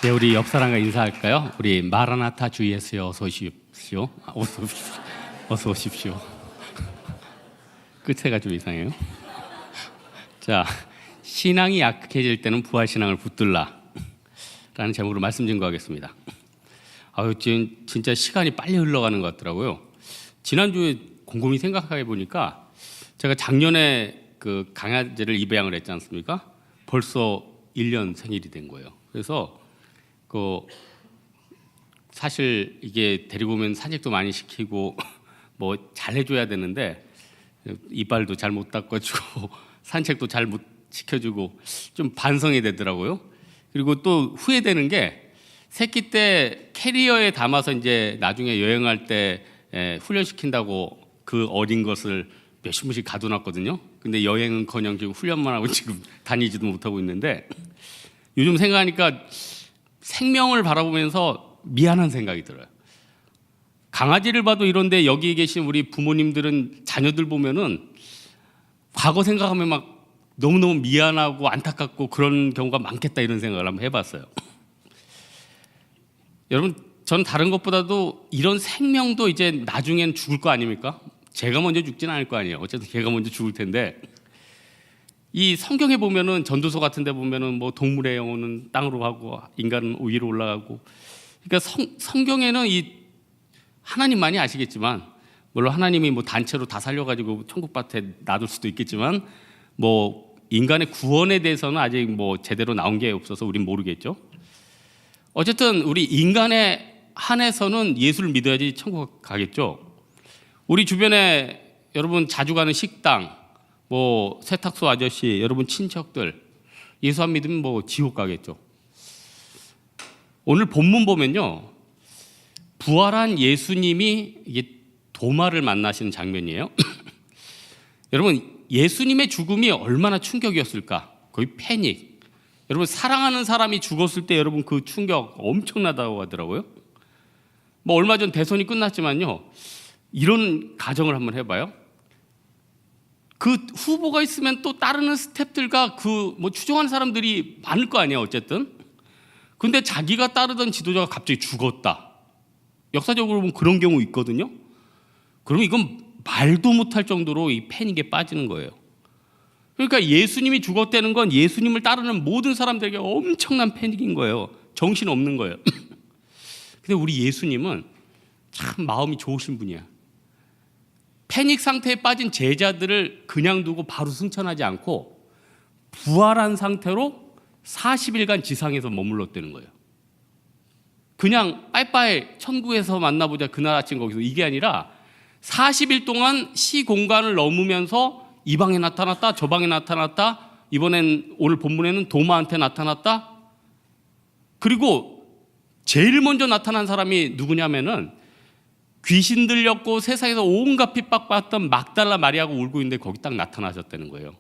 이제 우리 옆 사람과 인사할까요? 우리 마라나타 주 예수여 어서 오십시오. 어서 오십시오. 어서 오십시오. 끝에가 좀 이상해요. 자, 신앙이 약해질 때는 부활신앙을 붙들라 라는 제목으로 말씀 증거하겠습니다. 지금 진짜 시간이 빨리 흘러가는 것 같더라고요. 지난주에 곰곰이 생각해 보니까 제가 작년에 그 강아지를 입양을 했지 않습니까? 벌써 1년 생일이 된 거예요. 그래서 사실 이게 데리고 오면 산책도 많이 시키고 뭐 잘해줘야 되는데 이빨도 잘 못 닦아주고 산책도 잘 못 시켜주고 좀 반성이 되더라고요. 그리고 또 후회되는 게 새끼 때 캐리어에 담아서 이제 나중에 여행할 때 훈련시킨다고 그 어린 것을 몇십 분씩 가둬놨거든요. 근데 여행은커녕 지금 훈련만 하고 지금 다니지도 못하고 있는데 요즘 생각하니까 생명을 바라보면서 미안한 생각이 들어요. 강아지를 봐도 이런데 여기 계신 우리 부모님들은 자녀들 보면은 과거 생각하면 막 너무너무 미안하고 안타깝고 그런 경우가 많겠다 이런 생각을 한번 해봤어요. 여러분, 전 다른 것보다도 이런 생명도 이제 나중엔 죽을 거 아닙니까? 제가 먼저 죽지는 않을 거 아니에요. 어쨌든 제가 먼저 죽을 텐데 이 성경에 보면은 전도서 같은 데 보면은 뭐 동물의 영혼은 땅으로 가고 인간은 위로 올라가고, 그러니까 성경에는 이 하나님만이 아시겠지만, 물론 하나님이 뭐 단체로 다 살려가지고 천국밭에 놔둘 수도 있겠지만 뭐 인간의 구원에 대해서는 아직 뭐 제대로 나온 게 없어서 우린 모르겠죠. 어쨌든 우리 인간에 한해서는 예수를 믿어야지 천국 가겠죠. 우리 주변에 여러분 자주 가는 식당, 뭐 세탁소 아저씨, 여러분 친척들 예수 안 믿으면 뭐 지옥 가겠죠. 오늘 본문 보면요, 부활한 예수님이 이게 도마를 만나시는 장면이에요. 여러분, 예수님의 죽음이 얼마나 충격이었을까? 거의 패닉. 여러분, 사랑하는 사람이 죽었을 때 여러분 그 충격 엄청나다고 하더라고요. 뭐 얼마 전 대선이 끝났지만요, 이런 가정을 한번 해봐요. 그 후보가 있으면 또 따르는 스태프들과 그 뭐 추종하는 사람들이 많을 거 아니에요, 어쨌든. 근데 자기가 따르던 지도자가 갑자기 죽었다. 역사적으로 보면 그런 경우 있거든요. 그러면 이건 말도 못할 정도로 이 패닉에 빠지는 거예요. 그러니까 예수님이 죽었다는 건 예수님을 따르는 모든 사람들에게 엄청난 패닉인 거예요. 정신 없는 거예요. 근데 우리 예수님은 참 마음이 좋으신 분이야. 패닉 상태에 빠진 제자들을 그냥 두고 바로 승천하지 않고 부활한 상태로 40일간 지상에서 머물렀다는 거예요. 그냥 빠이빠이 천국에서 만나보자 그날 아침 거기서, 이게 아니라 40일 동안 시공간을 넘으면서 이 방에 나타났다, 저 방에 나타났다, 이번엔 오늘 본문에는 도마한테 나타났다. 그리고 제일 먼저 나타난 사람이 누구냐면은 귀신 들렸고 세상에서 온갖 핍박받던 막달라 마리아가 울고 있는데 거기 딱 나타나셨다는 거예요.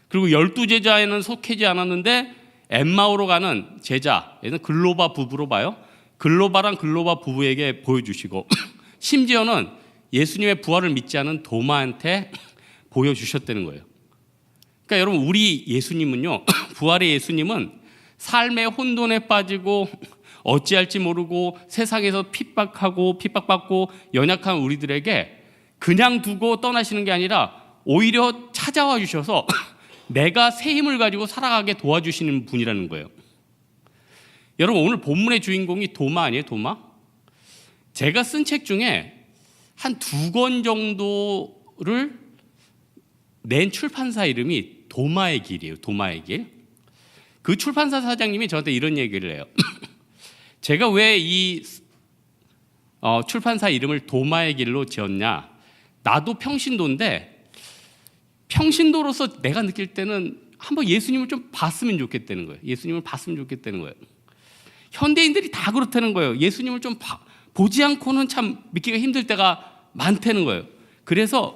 그리고 12제자에는 속하지 않았는데 엠마오로 가는 제자, 얘는 글로바 부부로 봐요. 글로바랑 글로바 부부에게 보여주시고 심지어는 예수님의 부활을 믿지 않은 도마한테 보여주셨다는 거예요. 그러니까 여러분, 우리 예수님은요, 부활의 예수님은 삶의 혼돈에 빠지고 어찌할지 모르고 세상에서 핍박받고 연약한 우리들에게 그냥 두고 떠나시는 게 아니라 오히려 찾아와 주셔서 내가 새 힘을 가지고 살아가게 도와주시는 분이라는 거예요. 여러분, 오늘 본문의 주인공이 도마 아니에요? 도마? 제가 쓴 책 중에 한 2권 정도를 낸 출판사 이름이 도마의 길이에요. 도마의 길. 그 출판사 사장님이 저한테 이런 얘기를 해요. 제가 왜 이 출판사 이름을 도마의 길로 지었냐? 나도 평신도인데 평신도로서 내가 느낄 때는 한번 예수님을 좀 봤으면 좋겠다는 거예요. 예수님을 봤으면 좋겠다는 거예요. 현대인들이 다 그렇다는 거예요. 예수님을 좀 보지 않고는 참 믿기가 힘들 때가 많다는 거예요. 그래서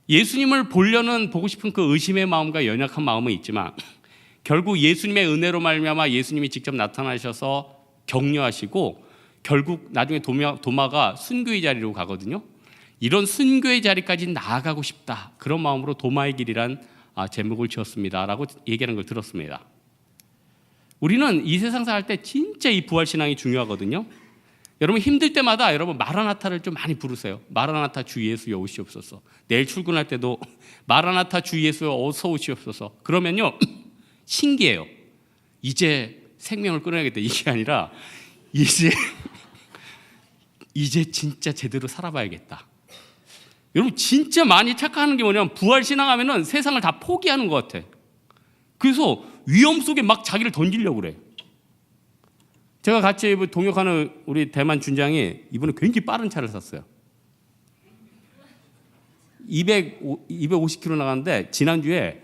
예수님을 보고 싶은 그 의심의 마음과 연약한 마음은 있지만 결국 예수님의 은혜로 말미암아 예수님이 직접 나타나셔서 격려하시고 결국 나중에 도마가 순교의 자리로 가거든요. 이런 순교의 자리까지 나아가고 싶다, 그런 마음으로 도마의 길이란 제목을 지었습니다 라고 얘기하는 걸 들었습니다. 우리는 이 세상 살 때 진짜 이 부활신앙이 중요하거든요. 여러분 힘들 때마다 여러분 마라나타를 좀 많이 부르세요. 마라나타 주 예수여 오시옵소서. 내일 출근할 때도 마라나타 주 예수여 어서 오시옵소서. 그러면요 신기해요. 이제 생명을 끊어야겠다 이게 아니라 이제 진짜 제대로 살아봐야겠다. 여러분 진짜 많이 착각하는 게 뭐냐면 부활신앙하면은 세상을 다 포기하는 것 같아. 그래서 위험 속에 막 자기를 던지려고 그래. 제가 같이 동역하는 우리 대만 준장이 이번에 굉장히 빠른 차를 샀어요. 250km 나갔는데 지난주에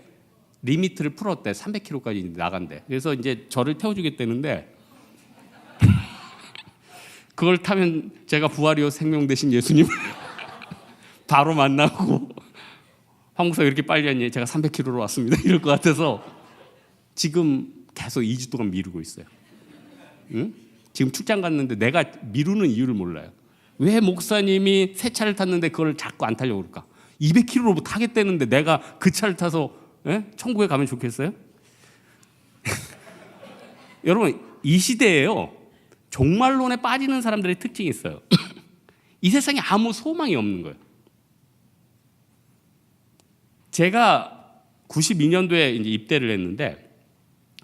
리미트를 풀었대. 300km까지 나간대. 그래서 이제 저를 태워주겠다는데 그걸 타면 제가 부활이요 생명 되신 예수님을 바로 만나고 한국사 이렇게 빨리 왔니? 제가 300km로 왔습니다. 이럴 것 같아서 지금 계속 2주 동안 미루고 있어요. 응? 지금 출장 갔는데 내가 미루는 이유를 몰라요. 왜 목사님이 새 차를 탔는데 그걸 자꾸 안 타려고 그럴까? 200km로 타겠다는데 내가 그 차를 타서 천국에 가면 좋겠어요? 여러분 이 시대에요 종말론에 빠지는 사람들의 특징이 있어요. 이 세상에 아무 소망이 없는 거예요. 제가 92년도에 이제 입대를 했는데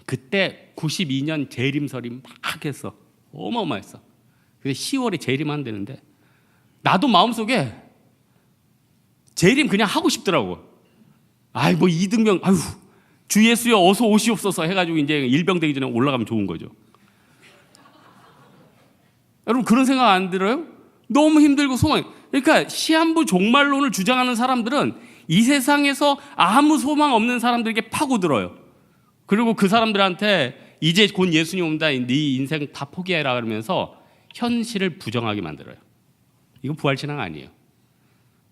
그때 92년 재림설이 막 했어. 어마어마했어. 그래서 10월에 재림한다는데 나도 마음속에 재림 그냥 하고 싶더라고. 아이 뭐 이등병 아유 주 예수여 어서 오시옵소서 해가지고 이제 일병되기 전에 올라가면 좋은 거죠. 여러분 그런 생각 안 들어요? 너무 힘들고 소망. 그러니까 시한부 종말론을 주장하는 사람들은 이 세상에서 아무 소망 없는 사람들에게 파고들어요. 그리고 그 사람들한테 이제 곧 예수님 온다. 네 인생 다 포기해라 그러면서 현실을 부정하게 만들어요. 이거 부활신앙 아니에요.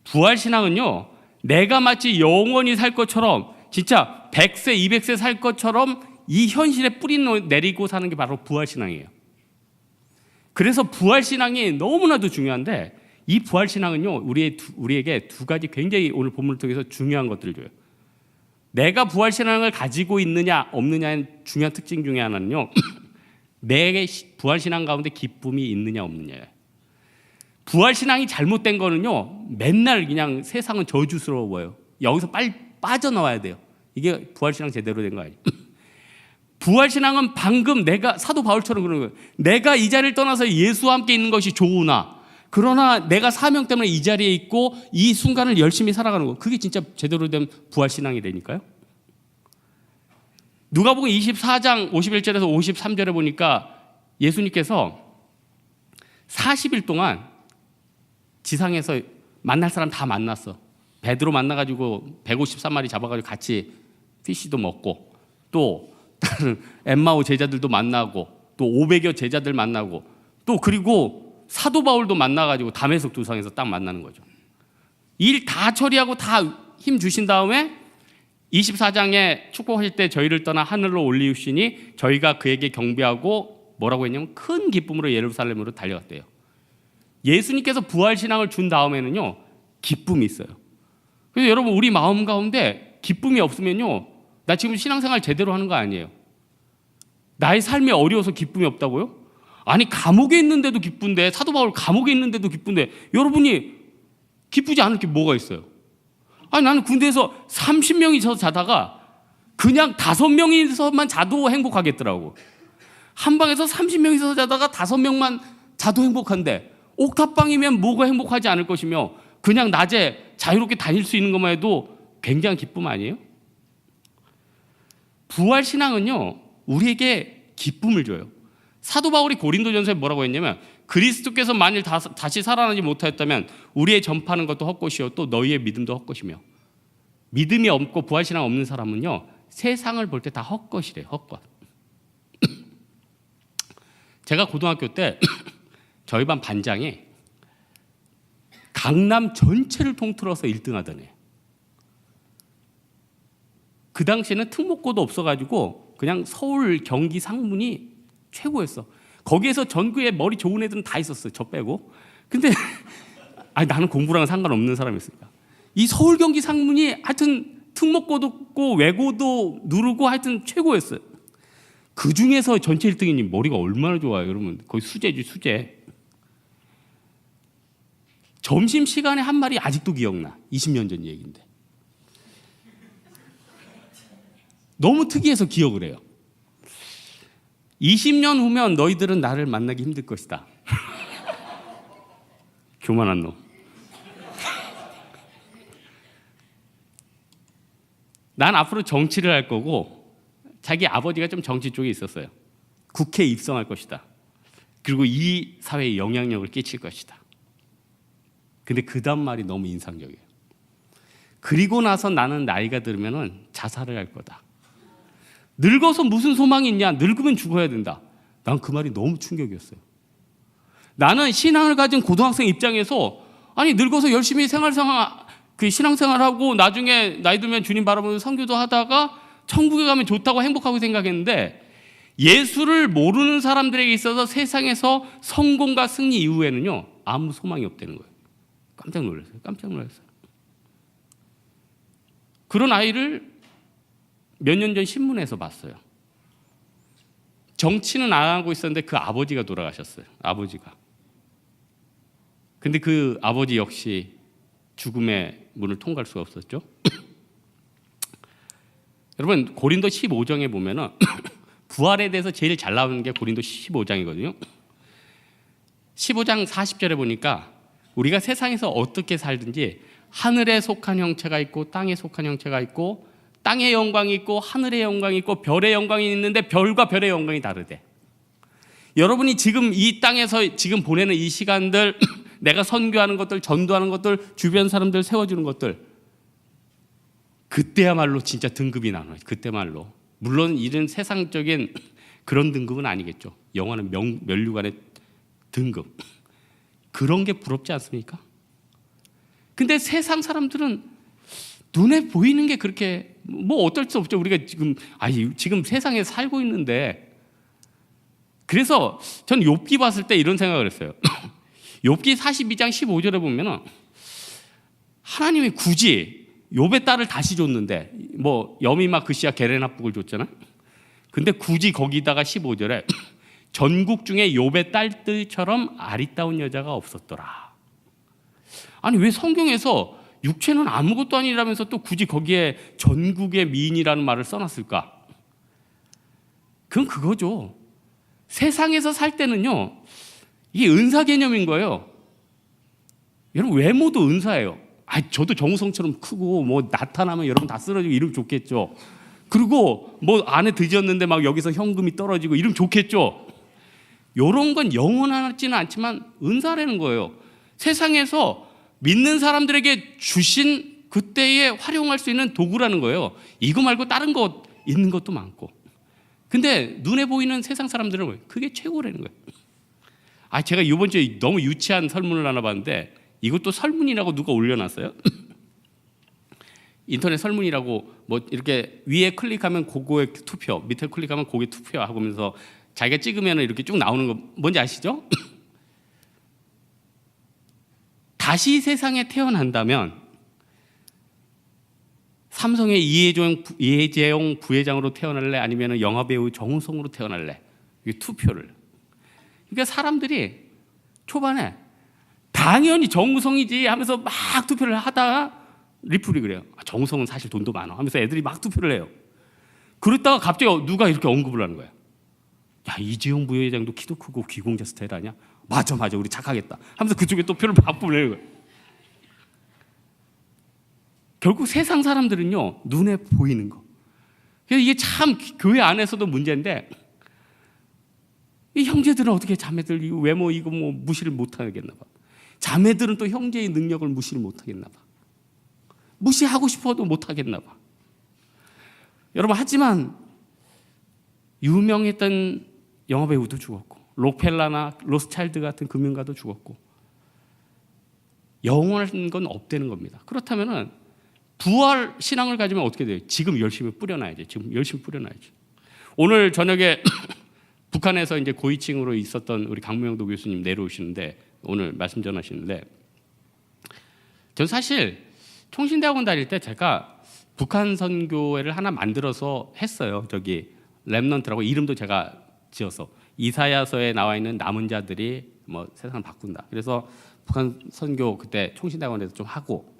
부활신앙은요. 내가 마치 영원히 살 것처럼 진짜 100세 200세 살 것처럼 이 현실에 뿌리 내리고 사는 게 바로 부활신앙이에요. 그래서 부활신앙이 너무나도 중요한데 이 부활신앙은요. 우리에게 두 가지 굉장히 오늘 본문을 통해서 중요한 것들을 줘요. 내가 부활신앙을 가지고 있느냐 없느냐의 중요한 특징 중에 하나는요. 내 부활신앙 가운데 기쁨이 있느냐 없느냐예요. 부활신앙이 잘못된 거는요. 맨날 그냥 세상은 저주스러워 보여요. 여기서 빨리 빠져나와야 돼요. 이게 부활신앙 제대로 된 거 아니에요. 부활신앙은 방금 내가 사도 바울처럼 그러는 거예요. 내가 이 자리를 떠나서 예수와 함께 있는 것이 좋으나 그러나 내가 사명 때문에 이 자리에 있고 이 순간을 열심히 살아가는 거. 그게 진짜 제대로 된 부활신앙이 되니까요. 누가복음 24장 51절에서 53절에 보니까 예수님께서 40일 동안 지상에서 만날 사람 다 만났어. 베드로 만나가지고 153마리 잡아가지고 같이 피쉬도 먹고 또 다른 엠마오 제자들도 만나고 또 500여 제자들 만나고 또 그리고 사도 바울도 만나가지고 담에색 도상에서 딱 만나는 거죠. 일 다 처리하고 다 힘 주신 다음에 24장에 축복하실 때 저희를 떠나 하늘로 올리우시니 저희가 그에게 경배하고 뭐라고 했냐면 큰 기쁨으로 예루살렘으로 달려갔대요. 예수님께서 부활신앙을 준 다음에는요 기쁨이 있어요. 그래서 여러분 우리 마음 가운데 기쁨이 없으면요 나 지금 신앙생활 제대로 하는 거 아니에요. 나의 삶이 어려워서 기쁨이 없다고요? 아니 감옥에 있는데도 기쁜데 사도 바울 감옥에 있는데도 기쁜데 여러분이 기쁘지 않을 게 뭐가 있어요? 아니 나는 군대에서 30명이서 자다가 그냥 5명이서만 자도 행복하겠더라고. 한 방에서 30명이서 자다가 5명만 자도 행복한데 옥탑방이면 뭐가 행복하지 않을 것이며 그냥 낮에 자유롭게 다닐 수 있는 것만 해도 굉장한 기쁨 아니에요? 부활신앙은요 우리에게 기쁨을 줘요. 사도 바울이 고린도전서에 뭐라고 했냐면 그리스도께서 만일 다시 살아나지 못하였다면 우리의 전파하는 것도 헛것이요 또 너희의 믿음도 헛것이며 믿음이 없고 부활신앙 없는 사람은요 세상을 볼 때 다 헛것이래요. 헛것. 제가 고등학교 때 저희 반 반장이 강남 전체를 통틀어서 1등 하던 애. 그 당시에는 특목고도 없어가지고 그냥 서울 경기 상문이 최고였어. 거기에서 전국에 머리 좋은 애들은 다 있었어요. 저 빼고. 근데 아니, 나는 공부랑 상관없는 사람이었으니까. 이 서울 경기 상문이 하여튼 특목고도 없고 외고도 누르고 하여튼 최고였어요. 그 중에서 전체 1등이니 머리가 얼마나 좋아요, 여러분. 거의 수제지, 수제. 점심시간에 한 말이 아직도 기억나. 20년 전 얘기인데. 너무 특이해서 기억을 해요. 20년 후면 너희들은 나를 만나기 힘들 것이다. 교만한 놈. 난 앞으로 정치를 할 거고, 자기 아버지가 좀 정치 쪽에 있었어요. 국회에 입성할 것이다. 그리고 이 사회에 영향력을 끼칠 것이다. 근데 그 다음 말이 너무 인상적이에요. 그리고 나서 나는 나이가 들으면 자살을 할 거다. 늙어서 무슨 소망이 있냐? 늙으면 죽어야 된다. 난 그 말이 너무 충격이었어요. 나는 신앙을 가진 고등학생 입장에서 아니 늙어서 열심히 신앙생활하고 나중에 나이 들면 주님 바라보면서 선교도 하다가 천국에 가면 좋다고 행복하고 생각했는데, 예수를 모르는 사람들에게 있어서 세상에서 성공과 승리 이후에는요 아무 소망이 없다는 거예요. 깜짝 놀랐어요. 그런 아이를 몇 년 전 신문에서 봤어요. 정치는 안 하고 있었는데 그 아버지가 돌아가셨어요. 아버지가. 근데 그 아버지 역시 죽음의 문을 통과할 수가 없었죠. 여러분, 고린도 15장에 보면은 부활에 대해서 제일 잘 나오는 게 고린도 15장이거든요. 15장 40절에 보니까 우리가 세상에서 어떻게 살든지 하늘에 속한 형체가 있고 땅에 속한 형체가 있고, 땅의 영광이 있고 하늘의 영광이 있고 별의 영광이 있는데 별과 별의 영광이 다르대. 여러분이 지금 이 땅에서 지금 보내는 이 시간들, 내가 선교하는 것들, 전도하는 것들, 주변 사람들 세워주는 것들, 그때야말로 진짜 등급이 나눠요. 그때말로. 물론 이런 세상적인 그런 등급은 아니겠죠. 영원한 면류관의 등급. 그런 게 부럽지 않습니까? 근데 세상 사람들은 눈에 보이는 게 그렇게 뭐 어떨 수 없죠. 우리가 지금 세상에 살고 있는데. 그래서 전 욥기 봤을 때 이런 생각을 했어요. 욥기 42장 15절에 보면은 하나님이 굳이 욥의 딸을 다시 줬는데, 뭐 여미마 그시야 게레나북을 줬잖아. 근데 굳이 거기다가 15절에 전국 중에 욥의 딸들처럼 아리따운 여자가 없었더라. 아니 왜 성경에서 육체는 아무것도 아니라면서 또 굳이 거기에 전국의 미인이라는 말을 써놨을까? 그건 그거죠. 세상에서 살 때는요, 이게 은사 개념인 거예요. 여러분, 외모도 은사예요. 저도 정우성처럼 크고 뭐 나타나면 여러분 다 쓰러지고 이러면 좋겠죠. 그리고 뭐 안에 드셨는데 막 여기서 현금이 떨어지고 이러면 좋겠죠. 이런 건 영원하지는 않지만 은사라는 거예요. 세상에서 믿는 사람들에게 주신 그때에 활용할 수 있는 도구라는 거예요. 이거 말고 다른 거 있는 것도 많고. 근데 눈에 보이는 세상 사람들은 그게 최고라는 거예요. 제가 이번 주에 너무 유치한 설문을 하나 봤는데, 이것도 설문이라고 누가 올려놨어요. 인터넷 설문이라고 뭐 이렇게 위에 클릭하면 그거에 투표, 밑에 클릭하면 그게 투표하면서 자기가 찍으면 이렇게 쭉 나오는 거 뭔지 아시죠? 다시 세상에 태어난다면 삼성의 이혜재용 부회장으로 태어날래, 아니면 영화배우 정우성으로 태어날래? 이게 투표를. 그러니까 사람들이 초반에 당연히 정우성이지 하면서 막 투표를 하다가 리플이 그래요. 정우성은 사실 돈도 많아 하면서 애들이 막 투표를 해요. 그러다가 갑자기 누가 이렇게 언급을 하는 거야. 야, 이재용 부회장도 키도 크고 귀공자 스타일 아니야? 맞아 우리 착하겠다 하면서 그쪽에 또 표를 막 보내는 거예요. 결국 세상 사람들은요, 눈에 보이는 거. 그래서 이게 참 교회 안에서도 문제인데, 이 형제들은 어떻게 자매들 외모 이거 뭐 무시를 못 하겠나 봐. 자매들은 또 형제의 능력을 무시를 못 하겠나 봐. 무시하고 싶어도 못 하겠나 봐. 여러분, 하지만 유명했던 영화배우도 죽었고, 록펠라나 로스차일드 같은 금융가도 죽었고, 영원한 건 없다는 겁니다. 그렇다면은 부활 신앙을 가지면 어떻게 돼요? 지금 열심히 뿌려놔야지. 오늘 저녁에 북한에서 이제 고위층으로 있었던 우리 강명도 교수님 내려오시는데, 오늘 말씀 전하시는데, 전 사실 총신대학원 다닐 때 제가 북한 선교회를 하나 만들어서 했어요. 저기 렘넌트라고 이름도 제가 지어서 이사야서에 나와 있는 남은 자들이 뭐 세상을 바꾼다. 그래서 북한 선교 그때 총신당원에서 좀 하고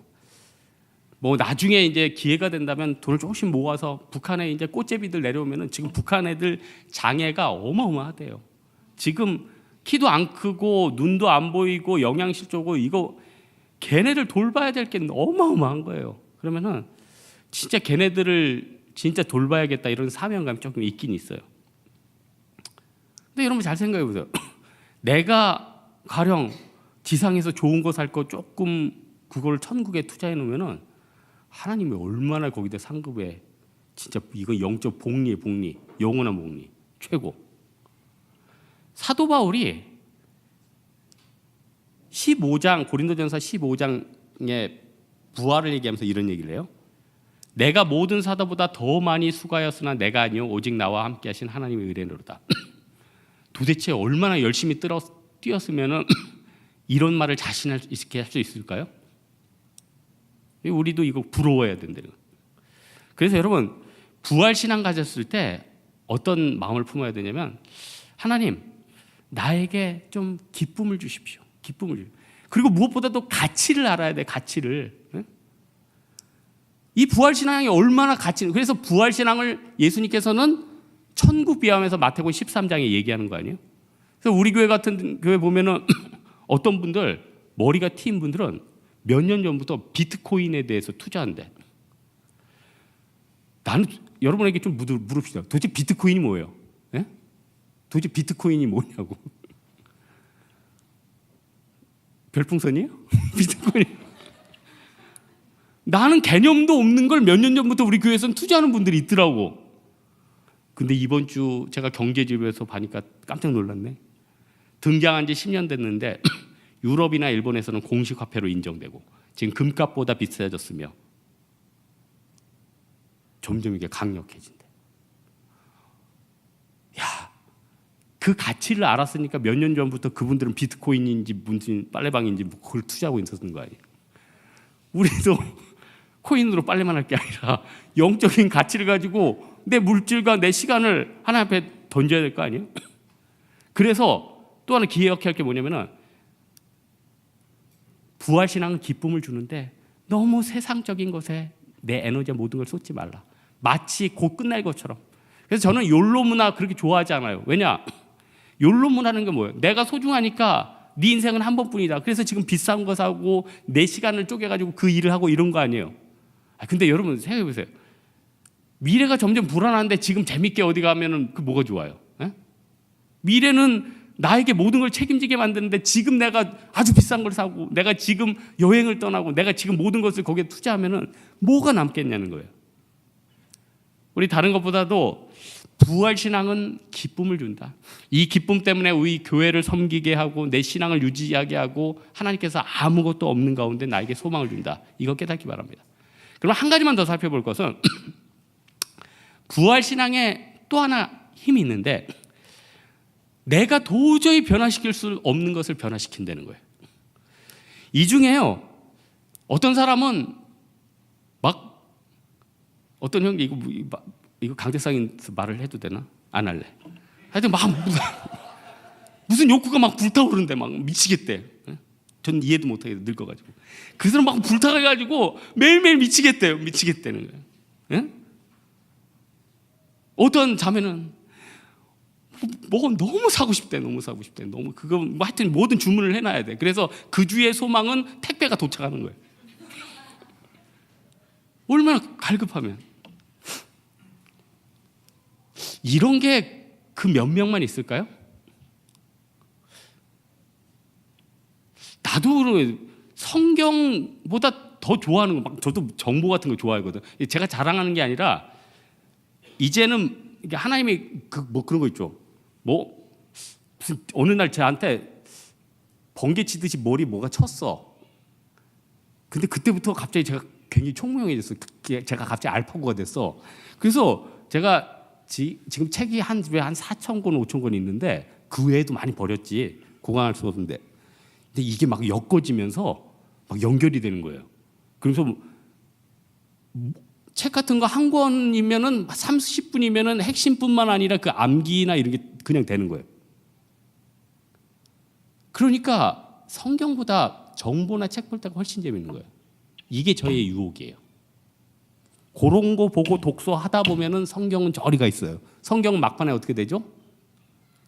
뭐 나중에 이제 기회가 된다면 돈을 조금씩 모아서 북한에 이제 꽃제비들 내려오면은 지금 북한 애들 장애가 어마어마하대요. 지금 키도 안 크고 눈도 안 보이고 영양실조고 이거 걔네들 돌봐야 될 게 어마어마한 거예요. 그러면은 진짜 걔네들을 진짜 돌봐야겠다 이런 사명감이 조금 있긴 있어요. 근데 여러분 잘 생각해 보세요. 내가 가령 지상에서 좋은 거 살 거 조금 그걸 천국에 투자해 놓으면은 하나님이 얼마나 거기다 상급에 진짜 이건 영적 복리의 복리, 영원한 복리 최고. 사도 바울이 15장 고린도전서 15장의 부활을 얘기하면서 이런 얘기를 해요. 내가 모든 사도보다 더 많이 수고하였으나 내가 아니요 오직 나와 함께 하신 하나님의 의뢰로다. 도대체 얼마나 열심히 뛰었으면 이런 말을 자신 있게 할 수 있을까요? 우리도 이거 부러워해야 된다는 거예요. 그래서 여러분 부활신앙 가졌을 때 어떤 마음을 품어야 되냐면 하나님 나에게 좀 기쁨을 주십시오. 기쁨을 주십시오. 그리고 무엇보다도 가치를 알아야 돼. 가치를. 이 부활신앙이 얼마나 가치. 그래서 부활신앙을 예수님께서는 천국 비하면서 마태복음 13장에 얘기하는 거 아니에요? 그래서 우리 교회 같은 교회 보면은 어떤 분들 머리가 튀인 분들은 몇 년 전부터 비트코인에 대해서 투자한대. 나는 여러분에게 좀 물읍시다. 도대체 비트코인이 뭐예요? 예? 도대체 비트코인이 뭐냐고. 별풍선이에요? 비트코인. 나는 개념도 없는 걸 몇 년 전부터 우리 교회에서는 투자하는 분들이 있더라고. 근데 이번 주 제가 경제지부에서 보니까 깜짝 놀랐네. 등장한 지 10년 됐는데 유럽이나 일본에서는 공식 화폐로 인정되고 지금 금값보다 비싸졌으며 점점 이게 강력해진대. 야, 그 가치를 알았으니까 몇 년 전부터 그분들은 비트코인인지 무슨 빨래방인지 그걸 투자하고 있었던 거 아니에요. 우리도 코인으로 빨래만 할 게 아니라 영적인 가치를 가지고 내 물질과 내 시간을 하나님 앞에 던져야 될 거 아니에요. 그래서 또 하나 기억해야 할 게 뭐냐면은 부활신앙은 기쁨을 주는데 너무 세상적인 것에 내 에너지와 모든 걸 쏟지 말라. 마치 곧 끝날 것처럼. 그래서 저는 욜로 문화 그렇게 좋아하지 않아요. 왜냐? 욜로 문화는 게 뭐예요? 내가 소중하니까 네 인생은 한 번뿐이다. 그래서 지금 비싼 거 사고 내 시간을 쪼개가지고 그 일을 하고 이런 거 아니에요. 근데 여러분 생각해 보세요. 미래가 점점 불안한데 지금 재밌게 어디 가면은 그 뭐가 좋아요? 에? 미래는 나에게 모든 걸 책임지게 만드는데 지금 내가 아주 비싼 걸 사고 내가 지금 여행을 떠나고 내가 지금 모든 것을 거기에 투자하면은 뭐가 남겠냐는 거예요. 우리 다른 것보다도 부활신앙은 기쁨을 준다. 이 기쁨 때문에 우리 교회를 섬기게 하고 내 신앙을 유지하게 하고 하나님께서 아무것도 없는 가운데 나에게 소망을 준다. 이거 깨닫기 바랍니다. 그럼 한 가지만 더 살펴볼 것은 부활신앙에 또 하나 힘이 있는데 내가 도저히 변화시킬 수 없는 것을 변화시킨다는 거예요. 이 중에요. 어떤 사람은 막 어떤 형이 이거 강대상에서 말을 해도 되나? 안 할래. 하여튼 막 무슨 욕구가 막 불타오르는데 막 미치겠대. 전 이해도 못하게 늙어가지고 그 사람 막 불타가지고 매일매일 미치겠대요. 미치겠다는 거예요. 예? 어떤 자매는 뭐 너무 사고 싶대, 너무 사고 싶대, 너무 그거 뭐 하여튼 모든 주문을 해놔야 돼. 그래서 그 주의 소망은 택배가 도착하는 거예요. 얼마나 갈급하면 이런 게 그 몇 명만 있을까요? 나도 성경보다 더 좋아하는 거, 막 저도 정보 같은 거 좋아하거든. 제가 자랑하는 게 아니라 이제는 하나님이 뭐 그런 거 있죠. 뭐 무슨 어느 날 저한테 번개 치듯이 머리 뭐가 쳤어. 근데 그때부터 갑자기 제가 굉장히 총명해졌어. 제가 갑자기 알파고가 됐어. 그래서 제가 지금 책이 한 집에 한 4,000권, 5,000권 있는데 그 외에도 많이 버렸지. 공항할 수 없는데. 근데 이게 막 엮어지면서 막 연결이 되는 거예요. 그래서 책 같은 거 한 권이면은 30분이면은 핵심뿐만 아니라 그 암기나 이런 게 그냥 되는 거예요. 그러니까 성경보다 정보나 책 볼 때가 훨씬 재밌는 거예요. 이게 저의 유혹이에요. 그런 거 보고 독서하다 보면은 성경은 저리가 있어요. 성경은 막판에 어떻게 되죠?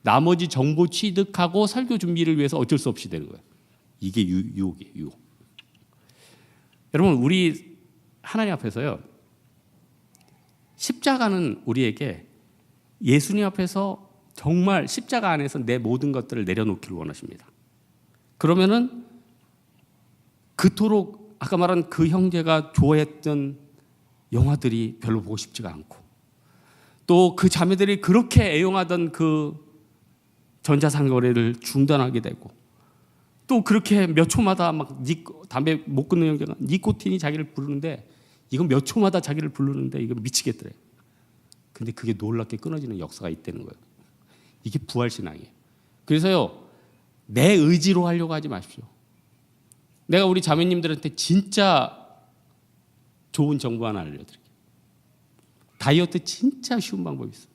나머지 정보 취득하고 설교 준비를 위해서 어쩔 수 없이 되는 거예요. 이게 유혹이에요. 유혹. 여러분, 우리 하나님 앞에서요, 십자가는 우리에게 예수님 앞에서 정말 십자가 안에서 내 모든 것들을 내려놓기를 원하십니다. 그러면은 그토록 아까 말한 그 형제가 좋아했던 영화들이 별로 보고 싶지가 않고, 또 그 자매들이 그렇게 애용하던 그 전자상 거래를 중단하게 되고, 또 그렇게 몇 초마다 막 담배 못 끊는 형제가 니코틴이 자기를 부르는데, 이건 몇 초마다 자기를 부르는데 이거 미치겠더래. 근데 그게 놀랍게 끊어지는 역사가 있다는 거예요. 이게 부활신앙이에요. 그래서요, 내 의지로 하려고 하지 마십시오. 내가 우리 자매님들한테 진짜 좋은 정보 하나 알려드릴게요. 다이어트 진짜 쉬운 방법이 있어요.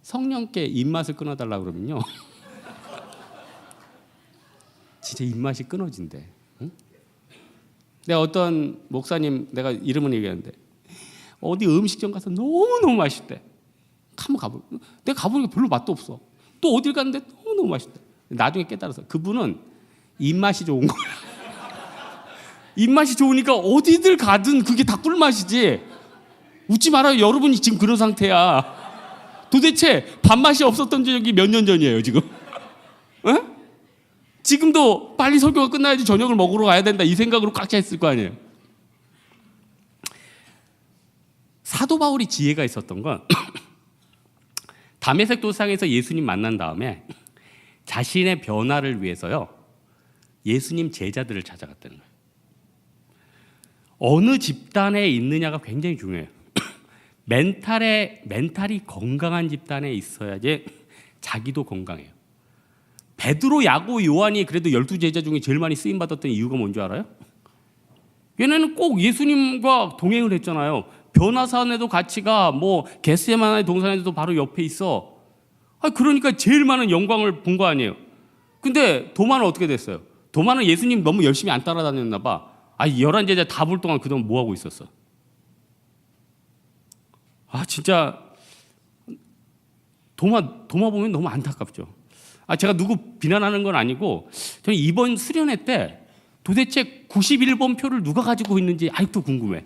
성령께 입맛을 끊어달라고 그러면요, 진짜 입맛이 끊어진대. 응? 내가 어떤 목사님, 내가 이름은 얘기하는데 어디 음식점 가서 너무너무 맛있대. 한번 가보고, 내가 가보니까 별로 맛도 없어. 또 어딜 갔는데 너무너무 맛있대. 나중에 깨달아서 그분은 입맛이 좋은 거야. 입맛이 좋으니까 어디들 가든 그게 다 꿀맛이지. 웃지 말아요. 여러분이 지금 그런 상태야. 도대체 밥맛이 없었던 적이 몇 년 전이에요 지금. 에? 지금도 빨리 설교가 끝나야지 저녁을 먹으러 가야 된다 이 생각으로 꽉 차 있을 거 아니에요. 사도 바울이 지혜가 있었던 건 다메섹 도상에서 예수님 만난 다음에 자신의 변화를 위해서요, 예수님 제자들을 찾아갔다는 거예요. 어느 집단에 있느냐가 굉장히 중요해요. 멘탈이 건강한 집단에 있어야지 자기도 건강해요. 베드로, 야고, 요한이 그래도 12제자 중에 제일 많이 쓰임 받았던 이유가 뭔지 알아요? 얘네는 꼭 예수님과 동행을 했잖아요. 변화산에도 같이 가, 뭐 겟세마네 동산에도 바로 옆에 있어. 그러니까 제일 많은 영광을 본 거 아니에요. 근데 도마는 어떻게 됐어요? 도마는 예수님 너무 열심히 안 따라다녔나 봐. 11제자 다 볼 동안 그동안 뭐 하고 있었어? 진짜 도마 보면 너무 안타깝죠. 제가 누구 비난하는 건 아니고, 저는 이번 수련회 때 도대체 91번 표를 누가 가지고 있는지 아직도 궁금해.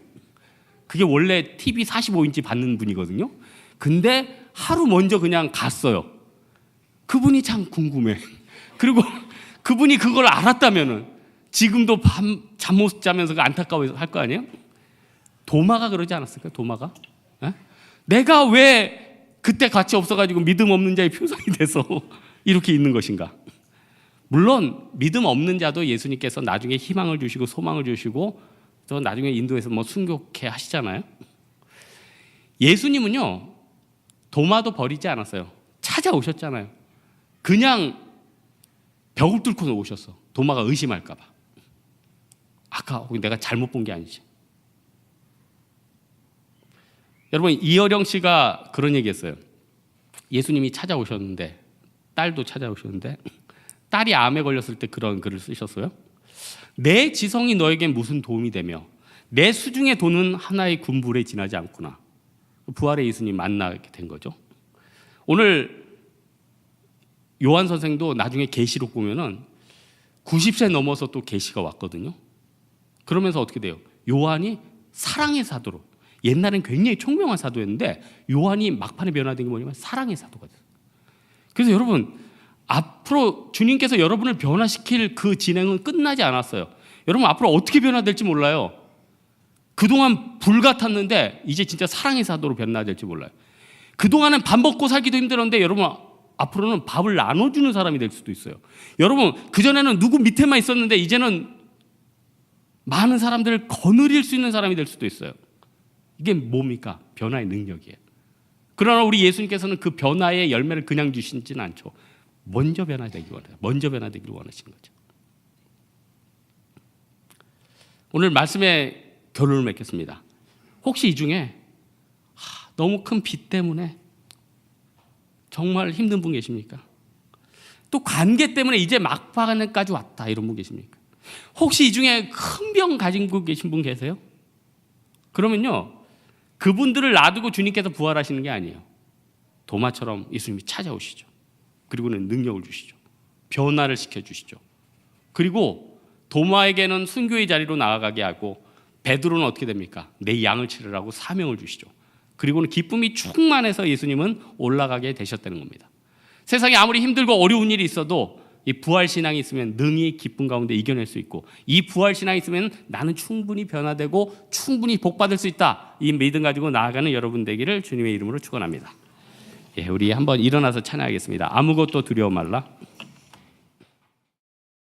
그게 원래 TV 45인치 받는 분이거든요. 근데 하루 먼저 그냥 갔어요. 그분이 참 궁금해. 그리고 그분이 그걸 알았다면은 지금도 잠 못 자면서 안타까워서 할 거 아니에요? 도마가 그러지 않았을까요? 도마가? 내가 왜 그때 같이 없어가지고 믿음 없는 자의 표상이 돼서 이렇게 있는 것인가? 물론 믿음 없는 자도 예수님께서 나중에 희망을 주시고 소망을 주시고 또 나중에 인도에서 뭐 순교케 하시잖아요. 예수님은요, 도마도 버리지 않았어요. 찾아오셨잖아요. 그냥 벽을 뚫고 오셨어. 도마가 의심할까 봐. 아까 내가 잘못 본 게 아니지. 여러분, 이어령 씨가 그런 얘기했어요. 예수님이 찾아오셨는데, 딸도 찾아오셨는데, 딸이 암에 걸렸을 때 그런 글을 쓰셨어요. 내 지성이 너에겐 무슨 도움이 되며 내 수중의 돈은 하나의 군불에 지나지 않구나. 부활의 예수님 만나게 된 거죠. 오늘 요한 선생도 나중에 계시록 보면은 90세 넘어서 또 계시가 왔거든요. 그러면서 어떻게 돼요? 요한이 사랑의 사도로, 옛날엔 굉장히 총명한 사도였는데 요한이 막판에 변화된 게 뭐냐면 사랑의 사도가 됐어요. 그래서 여러분, 앞으로 주님께서 여러분을 변화시킬 그 진행은 끝나지 않았어요. 여러분, 앞으로 어떻게 변화될지 몰라요. 그동안 불 같았는데 이제 진짜 사랑의 사도로 변화될지 몰라요. 그동안은 밥 먹고 살기도 힘들었는데 여러분, 앞으로는 밥을 나눠주는 사람이 될 수도 있어요. 여러분, 그전에는 누구 밑에만 있었는데 이제는 많은 사람들을 거느릴 수 있는 사람이 될 수도 있어요. 이게 뭡니까? 변화의 능력이에요. 그러나 우리 예수님께서는 그 변화의 열매를 그냥 주시지는 않죠. 먼저 변화되기를 원해요. 먼저 변화되기를 원하신 거죠. 오늘 말씀의 결론을 맺겠습니다. 혹시 이 중에 너무 큰 빚 때문에 정말 힘든 분 계십니까? 또 관계 때문에 이제 막판까지 왔다 이런 분 계십니까? 혹시 이 중에 큰 병 가진 분 계신 분 계세요? 그러면요, 그분들을 놔두고 주님께서 부활하시는 게 아니에요. 도마처럼 예수님이 찾아오시죠. 그리고는 능력을 주시죠. 변화를 시켜주시죠. 그리고 도마에게는 순교의 자리로 나아가게 하고 베드로는 어떻게 됩니까? 내 양을 치르라고 사명을 주시죠. 그리고는 기쁨이 충만해서 예수님은 올라가게 되셨다는 겁니다. 세상에 아무리 힘들고 어려운 일이 있어도 이 부활신앙이 있으면 능히 기쁨 가운데 이겨낼 수 있고, 이 부활신앙이 있으면 나는 충분히 변화되고 충분히 복받을 수 있다, 이 믿음 가지고 나아가는 여러분 되기를 주님의 이름으로 축원합니다. 우리 한번 일어나서 찬양하겠습니다. 아무것도 두려워 말라.